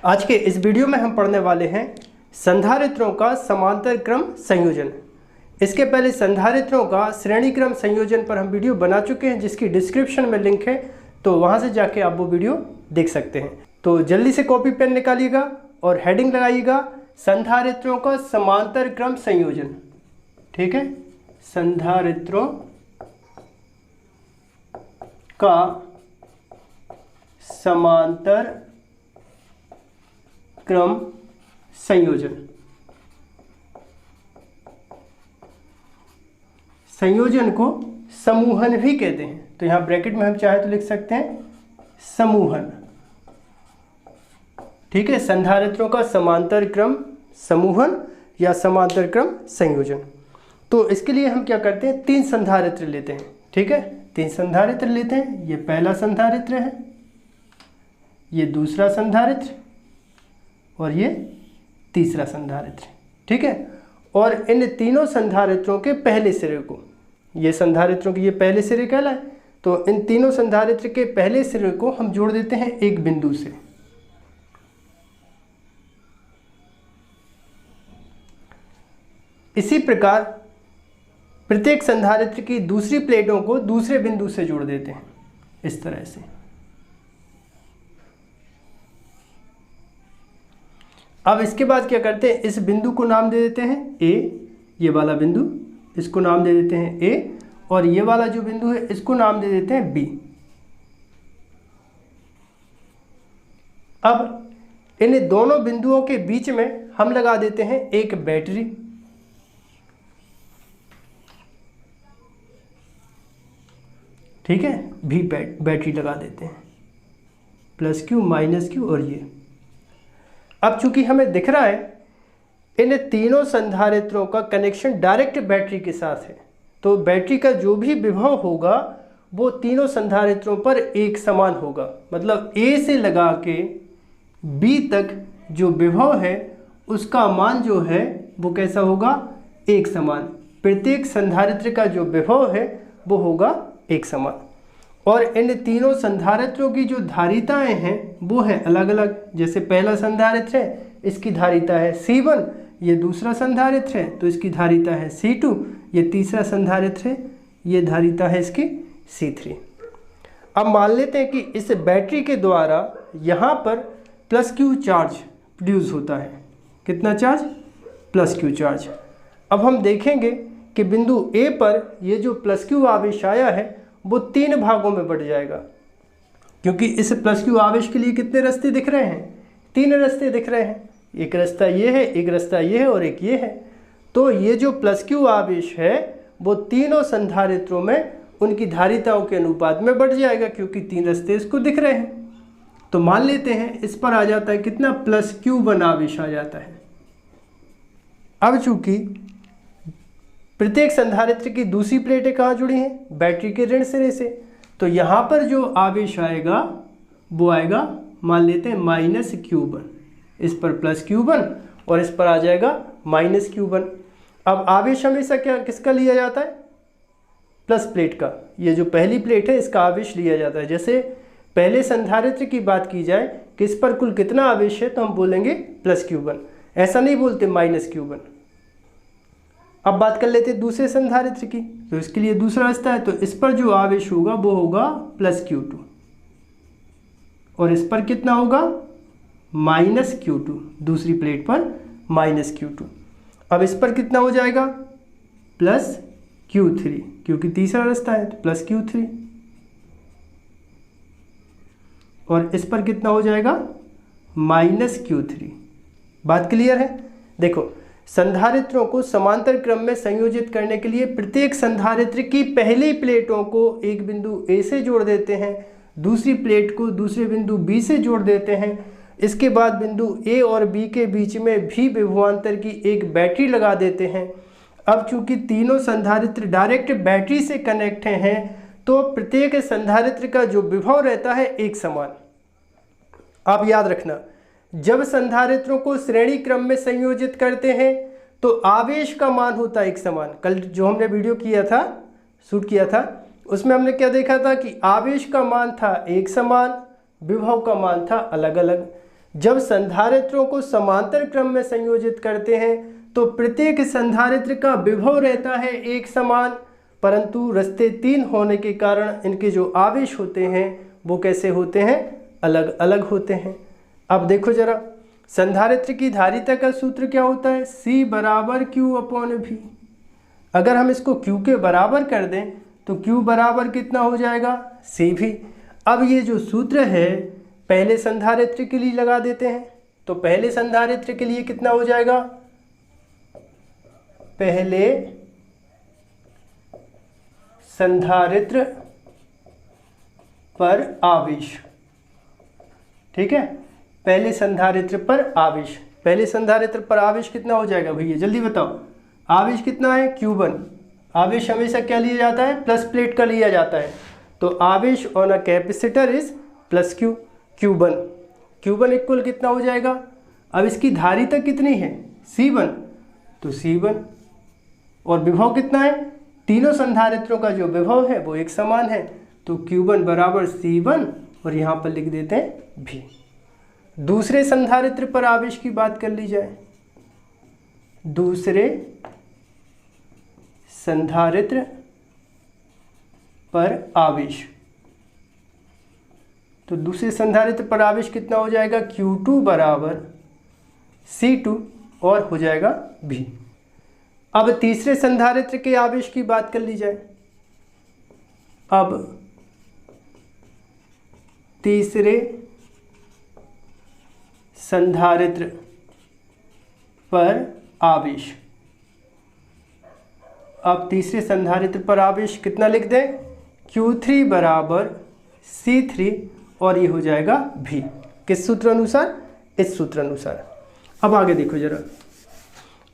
आज के इस वीडियो में हम पढ़ने वाले हैं संधारित्रों का समांतर क्रम संयोजन। इसके पहले संधारित्रों का श्रेणी क्रम संयोजन पर हम वीडियो बना चुके हैं, जिसकी डिस्क्रिप्शन में लिंक है, तो वहां से जाके आप वो वीडियो देख सकते हैं। तो जल्दी से कॉपी पेन निकालिएगा और हेडिंग लगाइएगा संधारित्रों का समांतर क्रम संयोजन। ठीक है, संधारित्रों का समांतर क्रम संयोजन। संयोजन को समूहन भी कहते हैं, तो यहां ब्रैकेट में हम चाहे तो लिख सकते हैं समूहन। ठीक है, संधारित्रों का समांतर क्रम समूहन या समांतर क्रम संयोजन। तो इसके लिए हम क्या करते हैं, 3 संधारित्र लेते हैं। ठीक है, 3 संधारित्र लेते हैं। ये पहला संधारित्र है, ये दूसरा संधारित्र और ये तीसरा संधारित्र। ठीक है, और इन तीनों संधारित्रों के पहले सिरे को, ये संधारित्रों के ये पहले सिरे कहलाए, तो इन तीनों संधारित्र के पहले सिरे को हम जोड़ देते हैं एक बिंदु से। इसी प्रकार प्रत्येक संधारित्र की दूसरी प्लेटों को दूसरे बिंदु से जोड़ देते हैं, इस तरह से। अब इसके बाद क्या करते हैं, इस बिंदु को नाम दे देते हैं ए, ये वाला बिंदु इसको नाम दे देते हैं ए, और ये वाला जो बिंदु है इसको नाम दे देते हैं बी। अब इन दोनों बिंदुओं के बीच में हम लगा देते हैं एक बैटरी। ठीक है, भी बैटरी लगा देते हैं, प्लस क्यू माइनस क्यू। और ये अब चूंकि हमें दिख रहा है इन तीनों संधारित्रों का कनेक्शन डायरेक्ट बैटरी के साथ है, तो बैटरी का जो भी विभव होगा वो तीनों संधारित्रों पर एक समान होगा। मतलब ए से लगा के बी तक जो विभव है उसका मान जो है वो कैसा होगा, एक समान। प्रत्येक संधारित्र का जो विभव है वो होगा एक समान। और इन तीनों संधारित्रों की जो धारिताएं हैं वो है अलग अलग। जैसे पहला संधारित्र है, इसकी धारिता है C1, ये दूसरा संधारित्र है तो इसकी धारिता है C2, ये तीसरा संधारित्र है, ये धारिता है इसकी C3। अब मान लेते हैं कि इस बैटरी के द्वारा यहाँ पर प्लस क्यू चार्ज प्रोड्यूस होता है। कितना चार्ज, प्लस क्यू चार्ज। अब हम देखेंगे कि बिंदु A पर ये जो प्लस क्यू आवेश आया है वो 3 भागों में बढ़ जाएगा, क्योंकि इस प्लस क्यू आवेश के लिए कितने रास्ते दिख रहे हैं, 3 रास्ते दिख रहे हैं। एक रास्ता ये है, एक रास्ता ये है और एक ये है। तो ये जो प्लस क्यू आवेश है वो तीनों संधारित्रों में उनकी धारिताओं के अनुपात में बढ़ जाएगा, क्योंकि 3 रास्ते इसको दिख रहे हैं। तो मान लेते हैं इस पर आ जाता है कितना, प्लस Q1 आवेश आ जाता है। अब चूंकि प्रत्येक संधारित्र की दूसरी प्लेटें कहाँ जुड़ी हैं, बैटरी के ऋण सिरे से, तो यहाँ पर जो आवेश आएगा वो आएगा, मान लेते हैं माइनस Q1। इस पर प्लस Q1 और इस पर आ जाएगा माइनस Q1। अब आवेश हमेशा क्या किसका लिया जाता है, प्लस प्लेट का। ये जो पहली प्लेट है इसका आवेश लिया जाता है। जैसे पहले संधारित्र की बात की जाए कि इस पर कुल कितना आवेश है, तो हम बोलेंगे प्लस Q1, ऐसा नहीं बोलते माइनस Q1। अब बात कर लेते हैं दूसरे संधारित्र की, तो इसके लिए दूसरा रास्ता है, तो इस पर जो आवेश होगा वो होगा प्लस Q2 और इस पर कितना होगा, माइनस Q2। दूसरी प्लेट पर माइनस Q2। अब इस पर कितना हो जाएगा, प्लस Q3, क्योंकि तीसरा रास्ता है तो प्लस Q3। और इस पर कितना हो जाएगा, माइनस Q3। बात क्लियर है। देखो, संधारित्रों को समांतर क्रम में संयोजित करने के लिए प्रत्येक संधारित्र की पहली प्लेटों को एक बिंदु A से जोड़ देते हैं, दूसरी प्लेट को दूसरे बिंदु B से जोड़ देते हैं। इसके बाद बिंदु A और B के बीच में भी विभवांतर की एक बैटरी लगा देते हैं। अब चूंकि तीनों संधारित्र डायरेक्ट बैटरी से कनेक्ट हैं, तो प्रत्येक संधारित्र का जो विभव रहता है एक समान। आप याद रखना, जब संधारित्रों को श्रेणी क्रम में संयोजित करते हैं तो आवेश का मान होता है एक समान। कल जो हमने वीडियो किया था, शूट किया था, उसमें हमने क्या देखा था कि आवेश का मान था एक समान, विभव का मान था अलग अलग। जब संधारित्रों को समांतर क्रम में संयोजित करते हैं तो प्रत्येक संधारित्र का विभव रहता है एक समान, परंतु रास्ते 3 होने के कारण इनके जो आवेश होते हैं वो कैसे होते हैं, अलग अलग होते हैं। अब देखो जरा, संधारित्र की धारिता का सूत्र क्या होता है, C बराबर Q/V। अगर हम इसको Q के बराबर कर दें तो Q बराबर कितना हो जाएगा, CV। अब ये जो सूत्र है पहले संधारित्र के लिए लगा देते हैं, तो पहले संधारित्र के लिए कितना हो जाएगा, पहले संधारित्र पर आवेश, ठीक है, पहले संधारित्र पर आवेश, पहले संधारित्र पर आवेश कितना हो जाएगा भैया, जल्दी बताओ, आवेश कितना है, Q1। आवेश हमेशा क्या लिया जाता है, प्लस प्लेट का लिया जाता है, तो आवेश on a capacitor is plus Q, Q1 equal कितना हो जाएगा, अब इसकी धारिता कितनी है, C1, तो C1, और विभव कितना है, तीनों संधारित्रों का जो विभव है वो एक समान है, तो Q1 बराबर C1 और यहाँ पर लिख देते हैं V। दूसरे संधारित्र पर आवेश की बात कर ली जाए, दूसरे संधारित्र पर आवेश, तो दूसरे संधारित्र पर आवेश कितना हो जाएगा, Q2 बराबर C2 और हो जाएगा V। अब तीसरे संधारित्र के आवेश की बात कर ली जाए, अब तीसरे संधारित्र पर आवेश, अब तीसरे संधारित्र पर आवेश कितना लिख दें, Q3 बराबर C3 और ये हो जाएगा V। किस सूत्र अनुसार, इस सूत्र अनुसार। अब आगे देखो जरा,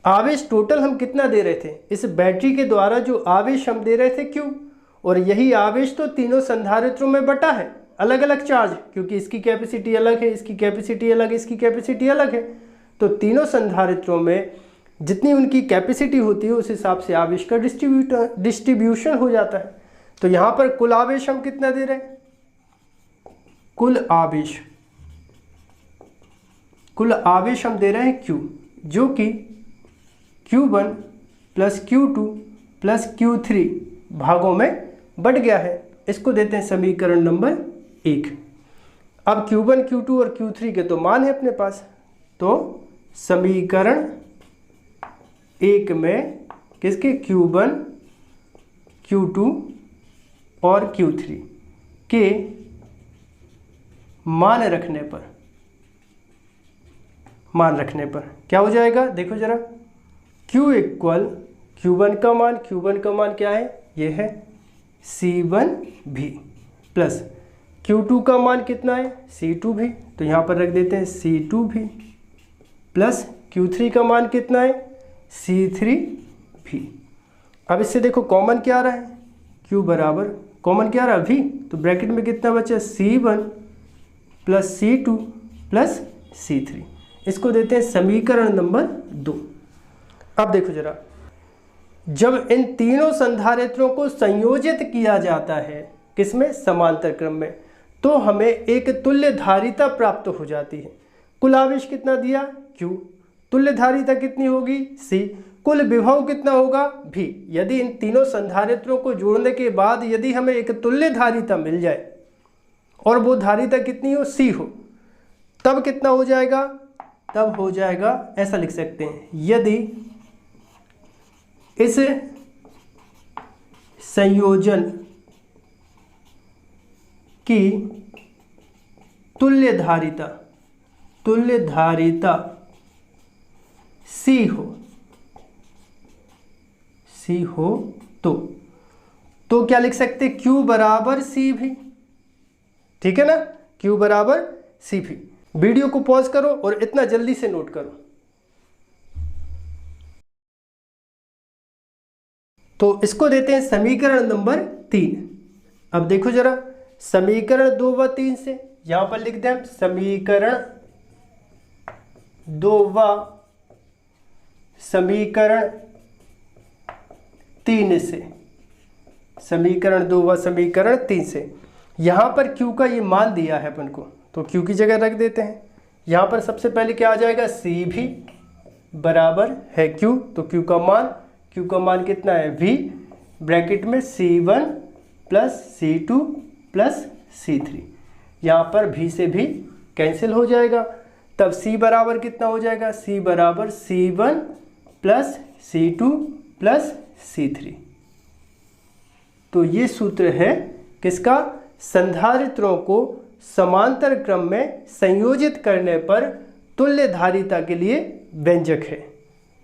आवेश टोटल हम कितना दे रहे थे, इस बैटरी के द्वारा जो आवेश हम दे रहे थे Q, और यही आवेश तो तीनों संधारित्रों में बटा है, अलग अलग चार्ज, क्योंकि इसकी कैपेसिटी अलग है, इसकी कैपेसिटी अलग है, इसकी कैपेसिटी अलग है, तो तीनों संधारित्रों में जितनी उनकी कैपेसिटी होती है उस हिसाब से आवेश का डिस्ट्रीब्यूशन हो जाता है। तो यहाँ पर कुल आवेश हम कितना दे रहे हैं, कुल आवेश हम दे रहे हैं Q, जो कि Q1 plus Q2 plus Q3 भागों में बढ़ गया है, इसको देते हैं समीकरण नंबर 1। अब Q1 Q2 और Q3 के तो मान है अपने पास, तो समीकरण 1 में किसके, Q1 Q2 और Q3 के मान रखने पर क्या हो जाएगा, देखो जरा, Q इक्वल Q1 का मान क्या है, ये है C1V, प्लस Q2 का मान कितना है, C2V, तो यहाँ पर रख देते हैं C2V, प्लस Q3 का मान कितना है, C3V। अब इससे देखो कॉमन क्या आ रहा है, Q बराबर कॉमन क्या आ रहा है, V, तो ब्रैकेट में कितना बचा, C1 plus C2 plus C3, इसको देते हैं समीकरण नंबर 2। अब देखो जरा, जब इन तीनों संधारित्रों को संयोजित किया जाता है किसमें, समांतर क्रम में, तो हमें एक तुल्य धारिता प्राप्त हो जाती है। कुल आवेश कितना दिया, Q, तुल्य धारिता कितनी होगी, C, कुल विभव कितना होगा, V। यदि इन तीनों संधारित्रों को जोड़ने के बाद यदि हमें एक तुल्य धारिता मिल जाए और वो धारिता कितनी हो, C हो, तब कितना हो जाएगा, तब हो जाएगा, ऐसा लिख सकते हैं, यदि इस संयोजन की तुल्य धारिता C हो तो क्या लिख सकते, Q बराबर CV, ठीक है ना, Q बराबर CV। वीडियो को पॉज करो और इतना जल्दी से नोट करो। तो इसको देते हैं समीकरण नंबर 3। अब देखो जरा, समीकरण 2 व 3 से यहां पर लिख दें समीकरण 2 व समीकरण 3 से, समीकरण 2 व समीकरण 3 से यहां पर Q का ये मान दिया है अपन को, तो Q की जगह रख देते हैं, यहाँ पर सबसे पहले क्या आ जाएगा, सी भी बराबर है क्यू, तो क्यू का मान कितना है, वी, ब्रैकेट में C1 plus C2 plus C3। यहाँ पर भी से भी कैंसिल हो जाएगा, तब C बराबर कितना हो जाएगा, C बराबर C1 plus C2 plus C3। तो ये सूत्र है किसका, संधारित्रों को समांतर क्रम में संयोजित करने पर तुल्य धारिता के लिए व्यंजक है।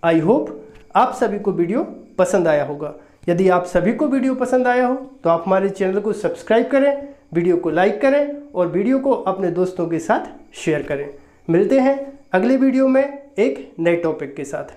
आई होप आप सभी को वीडियो पसंद आया होगा। यदि आप सभी को वीडियो पसंद आया हो तो आप हमारे चैनल को सब्सक्राइब करें, वीडियो को लाइक करें और वीडियो को अपने दोस्तों के साथ शेयर करें। मिलते हैं अगले वीडियो में एक नए टॉपिक के साथ।